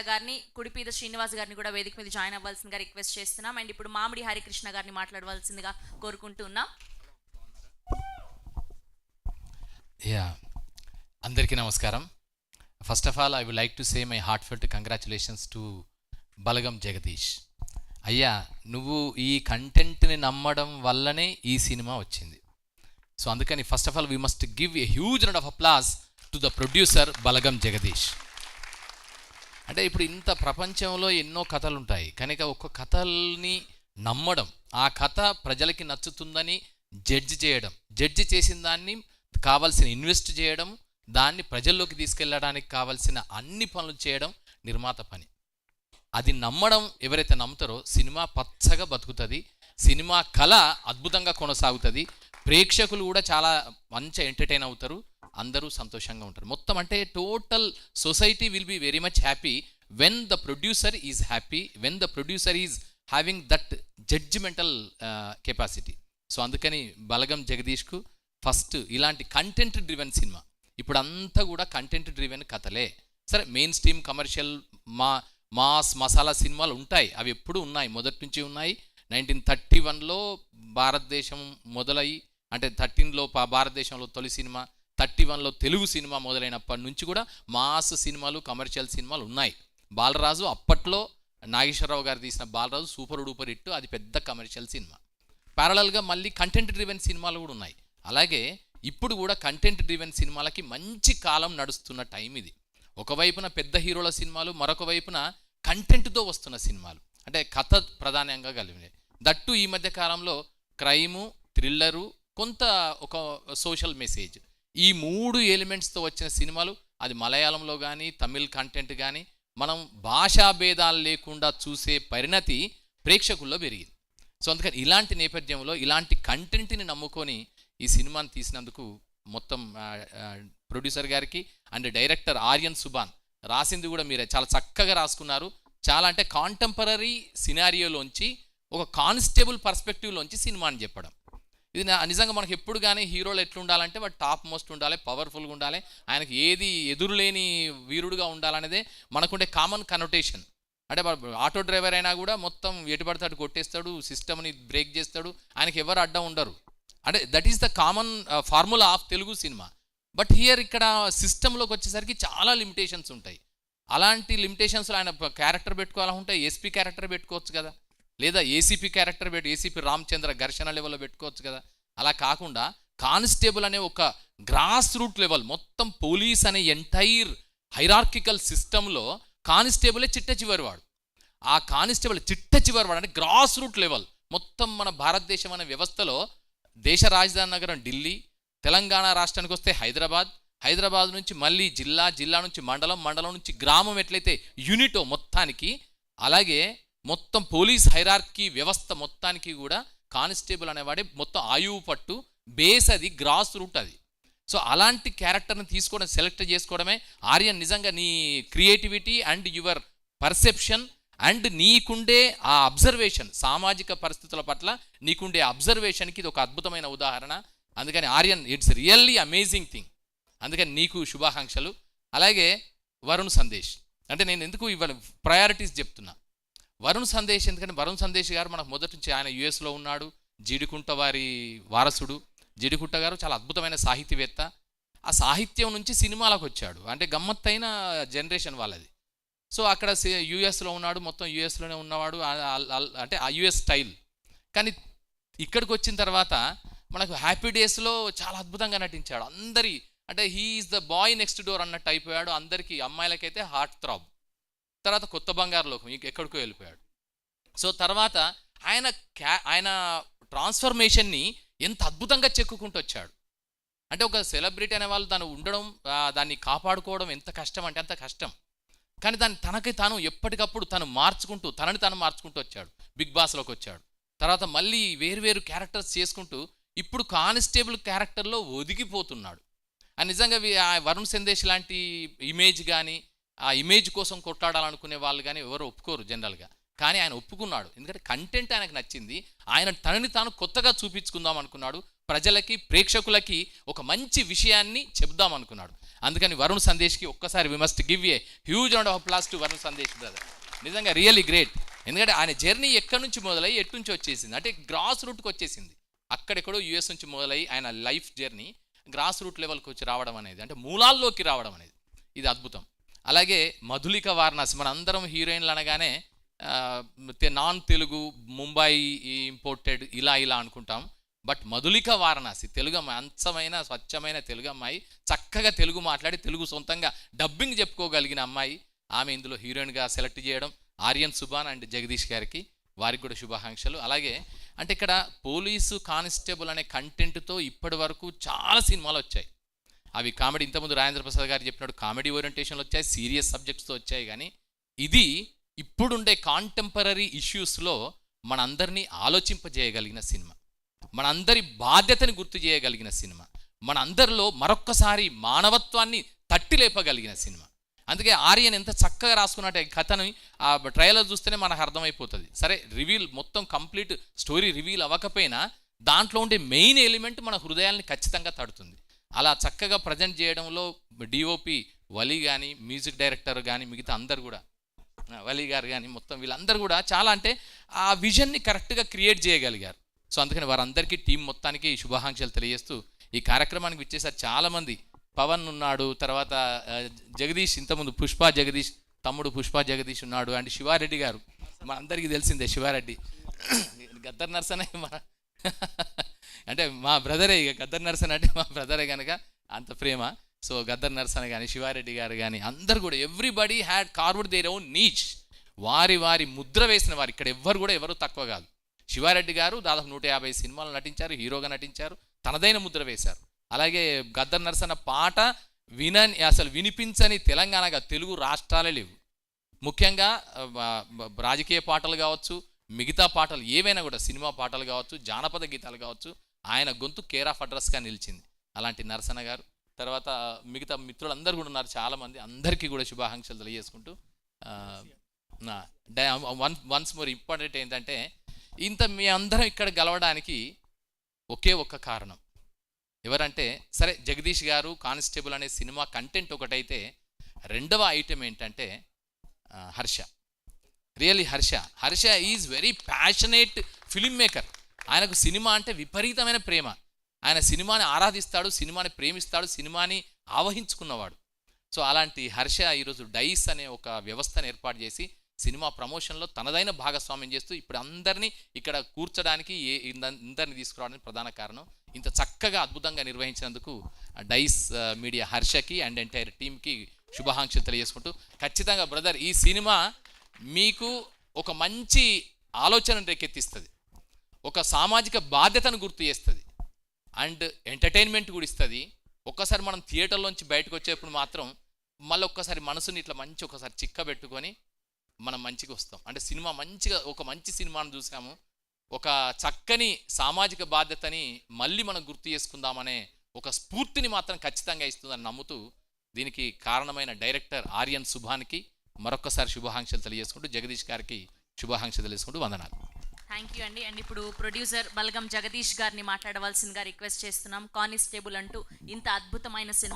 గారిని కుడిపీద శ్రీనివాస్ గారిని కూడా వేదిక మీద జాయిన్ అవ్వాల్సిందిగా రిక్వెస్ట్ చేస్తున్నాం. అండ్ ఇప్పుడు మామిడి హరికృష్ణ గారిని మాట్లాడవలసిందిగా కోరుకుంటున్నాం. అందరికీ నమస్కారం. First of all I would like to say my heartfelt congratulations to Balagam Jagadish. అయ్యా, నువ్వు ఈ కంటెంట్ని నమ్మడం వల్లనే ఈ సినిమా వచ్చింది. సో అందుకని first of all we must give a huge round of applause to the producer Balagam Jagadish. అంటే ఇప్పుడు ఇంత ప్రపంచంలో ఎన్నో కథలు ఉంటాయి, కనుక ఒక కథల్ని నమ్మడం, ఆ కథ ప్రజలకి నచ్చుతుందని జడ్జి చేసిన దాన్ని కావాల్సిన ఇన్వెస్ట్ చేయడం, దాన్ని ప్రజల్లోకి తీసుకెళ్ళడానికి కావాల్సిన అన్ని పనులు చేయడం నిర్మాత పని. అది నమ్మడం ఎవరైతే నమ్ముతారో సినిమా పచ్చగా బతుకుతుంది, సినిమా కళ అద్భుతంగా కొనసాగుతుంది, ప్రేక్షకులు కూడా చాలా మంచి ఎంటర్టైన్ అవుతారు, అందరూ సంతోషంగా ఉంటారు. మొత్తం అంటే total society will be very much happy when the producer is happy, when the producer is having that judgemental capacity. So అందుకని బలగం జగదీష్కు ఫస్ట్ ఇలాంటి కంటెంట్ డ్రివెన్ సినిమా, ఇప్పుడు అంతా కూడా కంటెంట్ డ్రివెన్ కథలే. సరే, main stream commercial mass masala సినిమాలు ఉంటాయి, అవి ఎప్పుడు ఉన్నాయి, మొదటి నుంచి ఉన్నాయి. 1931లో భారతదేశం మొదలయ్యి, అంటే 13లో భారతదేశంలో తొలి సినిమా, 31లో తెలుగు సినిమా మొదలైనప్పటి నుంచి కూడా మాస్ సినిమాలు కమర్షియల్ సినిమాలు ఉన్నాయి. బాలరాజు అప్పట్లో నాగేశ్వరరావు గారు తీసిన బాలరాజు సూపర్ డూపర్ హిట్, అది పెద్ద కమర్షియల్ సినిమా. ప్యారలల్గా మళ్ళీ కంటెంట్ డ్రివెన్ సినిమాలు కూడా ఉన్నాయి. అలాగే ఇప్పుడు కూడా కంటెంట్ డ్రివెన్ సినిమాలకి మంచి కాలం నడుస్తున్న టైం ఇది. ఒకవైపున పెద్ద హీరోల సినిమాలు, మరొక వైపున కంటెంట్తో వస్తున్న సినిమాలు, అంటే కథ ప్రధానంగా కలిగినాయి. దట్టు ఈ మధ్య కాలంలో క్రైము, థ్రిల్లరు, కొంత ఒక సోషల్ మెసేజ్, ఈ 3 ఎలిమెంట్స్తో వచ్చిన సినిమాలు, అది మలయాళంలో కానీ తమిళ్ కంటెంట్ కానీ మనం భాషా భేదాలు లేకుండా చూసే పరిణతి ప్రేక్షకుల్లో పెరిగింది. సో అందుకని ఇలాంటి నేపథ్యంలో ఇలాంటి కంటెంట్ని నమ్ముకొని ఈ సినిమాని తీసినందుకు మొత్తం ప్రొడ్యూసర్ గారికి అండ్ డైరెక్టర్ ఆర్యన్ సుబాన్, రాసింది కూడా మీరే చాలా చక్కగా రాసుకున్నారు. చాలా అంటే కాంటెంపరీ సినారియోలోంచి ఒక కానిస్టేబుల్ పర్స్పెక్టివ్లోంచి సినిమాని చెప్పడం, ఇది నిజంగా మనకు ఎప్పుడు కానీ హీరోలు ఎట్లుండాలంటే వాడు టాప్ మోస్ట్ ఉండాలి, పవర్ఫుల్గా ఉండాలి, ఆయనకి ఏది ఎదురులేని వీరుడుగా ఉండాలనేదే మనకుండే కామన్ కనోటేషన్. అంటే ఆటో డ్రైవర్ అయినా కూడా మొత్తం ఎటు పడతాడు కొట్టేస్తాడు, సిస్టమ్ని బ్రేక్ చేస్తాడు, ఆయనకి ఎవరు అడ్డం ఉండరు. అంటే that is the common formula of Telugu cinema. But here ఇక్కడ సిస్టంలోకి వచ్చేసరికి చాలా లిమిటేషన్స్ ఉంటాయి. అలాంటి లిమిటేషన్స్లో ఆయన క్యారెక్టర్ పెట్టుకోవాలంటే ఎస్పీ క్యారెక్టర్ పెట్టుకోవచ్చు కదా, లేదా ఏసీపీ క్యారెక్టర్ ఏసీపీ రామచంద్ర ఘర్షణ లెవెల్లో పెట్టుకోవచ్చు కదా. అలా కాకుండా కానిస్టేబుల్ అనే ఒక గ్రాస్ రూట్ లెవెల్, మొత్తం పోలీస్ అనే ఎంటైర్ హైరార్కికల్ సిస్టంలో కానిస్టేబులే చిట్ట చివరివాడు. ఆ కానిస్టేబుల్ చిట్ట చివరివాడు అంటే గ్రాస్ రూట్ లెవెల్. మొత్తం మన భారతదేశం అనే వ్యవస్థలో దేశ రాజధాని నగరం ఢిల్లీ, తెలంగాణ రాష్ట్రానికి వస్తే హైదరాబాద్ నుంచి మళ్ళీ జిల్లా నుంచి మండలం నుంచి గ్రామం ఎట్లయితే యూనిటో మొత్తానికి, అలాగే మొత్తం పోలీస్ హైరార్కీ వ్యవస్థ మొత్తానికి కూడా కానిస్టేబుల్ అనేవాడే మొత్తం ఆయువు పట్టు, బేస్, అది గ్రాస్ రూట్ అది. సో అలాంటి క్యారెక్టర్ని తీసుకోవడం, సెలెక్ట్ చేసుకోవడమే ఆర్యన్ నిజంగా నీ creativity and your perception and నీకుండే ఆ అబ్జర్వేషన్, సామాజిక పరిస్థితుల పట్ల నీకుండే అబ్జర్వేషన్కి ఇది ఒక అద్భుతమైన ఉదాహరణ. అందుకని Aryan, it's really amazing thing. అందుకని నీకు శుభాకాంక్షలు. అలాగే వరుణ్ సందేశ్, అంటే నేను ఎందుకు ఇవాళ ప్రయారిటీస్ చెప్తున్నా, వరుణ్ సందేశ్ ఎందుకంటే వరుణ్ సందేశ్ గారు మనకు మొదటి నుంచి ఆయన యుఎస్లో ఉన్నాడు, జీడికుంట వారి వారసుడు. జీడికుంట గారు చాలా అద్భుతమైన సాహితీవేత్త. ఆ సాహిత్యం నుంచి సినిమాలకు వచ్చాడు, అంటే గమ్మత్తైన జనరేషన్ వాళ్ళది. సో అక్కడ యుఎస్లో ఉన్నాడు, మొత్తం యుఎస్లోనే ఉన్నవాడు, అంటే ఆ యుఎస్ స్టైల్. కానీ ఇక్కడికి వచ్చిన తర్వాత మనకు హ్యాపీ డేస్లో చాలా అద్భుతంగా నటించాడు. అందరి అంటే he is the boy next door అన్నట్టు అయిపోయాడు. అందరికీ, అమ్మాయిలకైతే హార్ట్ థ్రాబ్. తర్వాత కొత్త బంగారు లోకం, ఎక్కడికో వెళ్ళిపోయాడు. సో తర్వాత ఆయన ట్రాన్స్ఫర్మేషన్ని ఎంత అద్భుతంగా చెక్కుకుంటూ వచ్చాడు. అంటే ఒక సెలబ్రిటీ అనే వాళ్ళు దాన్ని ఉండడం, దాన్ని కాపాడుకోవడం ఎంత కష్టం అంటే అంత కష్టం. కానీ దాన్ని తనకి తాను ఎప్పటికప్పుడు తనని మార్చుకుంటూ వచ్చాడు. బిగ్ బాస్లోకి వచ్చాడు, తర్వాత మళ్ళీ వేరు క్యారెక్టర్స్ చేసుకుంటూ ఇప్పుడు కానిస్టేబుల్ క్యారెక్టర్లో ఒదిగిపోతున్నాడు. అని నిజంగా వరుణ్ సందేశ్ లాంటి ఇమేజ్ కానీ, ఆ ఇమేజ్ కోసం కొట్లాడాలనుకునే వాళ్ళు కానీ ఎవరు ఒప్పుకోరు జనరల్గా. కానీ ఆయన ఒప్పుకున్నాడు, ఎందుకంటే కంటెంట్ ఆయనకు నచ్చింది, ఆయన తనని తాను కొత్తగా చూపించుకుందాం అనుకున్నాడు, ప్రజలకి, ప్రేక్షకులకి ఒక మంచి విషయాన్ని చెప్దాం అనుకున్నాడు. అందుకని వరుణ్ సందేశ్కి ఒక్కసారి we must give a huge round of applause to Varun Sandesh brother. నిజంగా రియల్లీ గ్రేట్. ఎందుకంటే ఆయన జర్నీ ఎక్కడి నుంచి మొదలై ఎటు నుంచి వచ్చేసింది అంటే గ్రాస్ రూట్కి వచ్చేసింది. అక్కడెక్కడో యూఎస్ నుంచి మొదలై ఆయన లైఫ్ జర్నీ గ్రాస్ రూట్ లెవెల్కి వచ్చి రావడం అనేది, అంటే మూలాల్లోకి రావడం అనేది ఇది అద్భుతం. అలాగే మధులిక వారణాసి, మన అందరం హీరోయిన్లు అనగానే నాన్ తెలుగు ముంబాయి ఇంపోర్టెడ్ ఇలా అనుకుంటాం. బట్ మధులిక వారణాసి తెలుగు అమ్మాయి, అంచమైన స్వచ్ఛమైన తెలుగు అమ్మాయి, చక్కగా తెలుగు మాట్లాడి తెలుగు సొంతంగా డబ్బింగ్ చెప్పుకోగలిగిన అమ్మాయి. ఆమె ఇందులో హీరోయిన్గా సెలెక్ట్ చేయడం ఆర్యన్ సుబాన్ అండ్ జగదీష్ గారికి, వారికి కూడా శుభాకాంక్షలు. అలాగే అంటే ఇక్కడ పోలీసు కానిస్టేబుల్ అనే కంటెంట్తో ఇప్పటి వరకు చాలా సినిమాలు వచ్చాయి. అవి కామెడీ, ఇంతకుముందు రాజేంద్ర ప్రసాద్ గారు చెప్పినట్టు కామెడీ ఓరియంటేషన్లు వచ్చాయి, సీరియస్ సబ్జెక్ట్స్తో వచ్చాయి. కానీ ఇది ఇప్పుడుండే కాంటెంపరీ ఇష్యూస్లో మనందరినీ ఆలోచింపజేయగలిగిన సినిమా, మనందరి బాధ్యతని గుర్తు చేయగలిగిన సినిమా, మనందరిలో మరొక్కసారి మానవత్వాన్ని తట్టి లేపగలిగిన సినిమా. అందుకే ఆర్యన్ ఎంత చక్కగా రాసుకున్నట్టు ఈ కథని ఆ ట్రైలర్ చూస్తేనే మనకు అర్థమైపోతుంది. సరే రివీల్ మొత్తం కంప్లీట్ స్టోరీ రివీల్ అవ్వకపోయినా దాంట్లో ఉండే మెయిన్ ఎలిమెంట్ మన హృదయాల్ని ఖచ్చితంగా తడుతుంది. అలా చక్కగా ప్రజెంట్ చేయడంలో డిఓపి వలి కానీ, మ్యూజిక్ డైరెక్టర్ కానీ, మిగతా అందరు కూడా, వలి గారు కానీ, మొత్తం వీళ్ళందరూ కూడా చాలా అంటే ఆ విజన్ని కరెక్ట్గా క్రియేట్ చేయగలిగారు. సో అందుకని వారందరికీ టీం మొత్తానికి శుభాకాంక్షలు తెలియజేస్తూ ఈ కార్యక్రమానికి వచ్చేసారి చాలామంది, పవన్ ఉన్నాడు, తర్వాత జగదీష్, ఇంతకుముందు పుష్ప జగదీష్ తమ్ముడు పుష్ప జగదీష్ ఉన్నాడు, అండ్ శివారెడ్డి గారు మన అందరికీ తెలిసిందే. శివారెడ్డి గద్దర్ నర్సన్ మన అంటే మా బ్రదరే, ఇక గద్దర్ నర్సన్ అంటే మా బ్రదరే కనుక అంత ప్రేమ. సో గద్దర్ నర్సన్ కానీ, శివారెడ్డి గారు కానీ అందరు కూడా ఎవ్రీబడి హ్యాడ్ కార్వర్డ్ దేర్ ఓన్ నీచ్, వారి వారి ముద్ర వేసిన వారు. ఇక్కడ ఎవరు తక్కువ కాదు. శివారెడ్డి గారు దాదాపు 150 సినిమాలు నటించారు, హీరోగా నటించారు, తనదైన ముద్ర వేశారు. అలాగే గద్దర్ నర్సన్న పాట అసలు వినిపించని తెలంగాణగా తెలుగు రాష్ట్రాలే లేవు. ముఖ్యంగా రాజకీయ పాటలు కావచ్చు, మిగతా పాటలు ఏవైనా కూడా, సినిమా పాటలు కావచ్చు, జానపద గీతాలు కావచ్చు, ఆయన గొంతు కేర్ ఆఫ్ అడ్రస్గా నిలిచింది. అలాంటి నరసన్న గారు, తర్వాత మిగతా మిత్రులందరూ కూడా ఉన్నారు చాలామంది, అందరికీ కూడా శుభాకాంక్షలు తెలియజేసుకుంటూ వన్స్ మోర్ ఇంపార్టెంట్ ఏంటంటే మీ అందరం ఇక్కడ గెలవడానికి ఒకే ఒక్క కారణం ఎవరంటే, సరే జగదీష్ గారు కానిస్టేబుల్ అనే సినిమా కంటెంట్ ఒకటైతే, రెండవ ఐటెం ఏంటంటే Harsha. Really Harsha is very passionate film maker. ఆయనకు సినిమా అంటే విపరీతమైన ప్రేమ. ఆయన సినిమాని ఆరాధిస్తాడు, సినిమాని ప్రేమిస్తాడు, సినిమాని ఆవహించుకున్నవాడు. సో అలాంటి హర్ష ఈరోజు డైస్ అనే ఒక వ్యవస్థను ఏర్పాటు చేసి సినిమా ప్రమోషన్లో తనదైన భాగస్వామ్యం చేస్తూ ఇప్పుడు అందరినీ ఇక్కడ కూర్చడానికి, అందరినీ తీసుకురావడానికి ప్రధాన కారణం. ఇంత చక్కగా అద్భుతంగా నిర్వహించినందుకు డైస్ మీడియా హర్షకి అండ్ ఎంటైర్ టీమ్కి శుభాకాంక్షలు తెలియజేసుకుంటూ, ఖచ్చితంగా బ్రదర్ ఈ సినిమా మీకు ఒక మంచి ఆలోచనను రేకెత్తిస్తుంది, ఒక సామాజిక బాధ్యతను గుర్తు చేస్తుంది, అండ్ ఎంటర్టైన్మెంట్ కూడా ఇస్తుంది. ఒక్కసారి మనం థియేటర్లోంచి బయటకు వచ్చేప్పుడు మాత్రం మళ్ళీ ఒక్కసారి మనసుని ఇట్లా ఒకసారి చిక్కబెట్టుకొని మనం మంచిగా వస్తాం. అంటే సినిమా మంచిగా, ఒక మంచి సినిమాను చూసాము, ఒక చక్కని సామాజిక బాధ్యతని మళ్ళీ మనం గుర్తు చేసుకుందామనే ఒక స్ఫూర్తిని మాత్రం ఖచ్చితంగా ఇస్తుందని నమ్ముతూ, దీనికి కారణమైన డైరెక్టర్ ఆర్యన్ సుభాన్కి మరొక్కసారి శుభాకాంక్షలు తెలియజేసుకుంటూ, జగదీష్ గారికి శుభాకాంక్షలు తెలియజేసుకుంటూ వందనాలు. థ్యాంక్ యూ అండి. అండ్ ఇప్పుడు ప్రొడ్యూసర్ బలగం జగదీష్ గారిని మాట్లాడవలసిందిగా రిక్వెస్ట్ చేస్తున్నాం. కానిస్టేబుల్ అంటూ ఇంత అద్భుతమైన సినిమా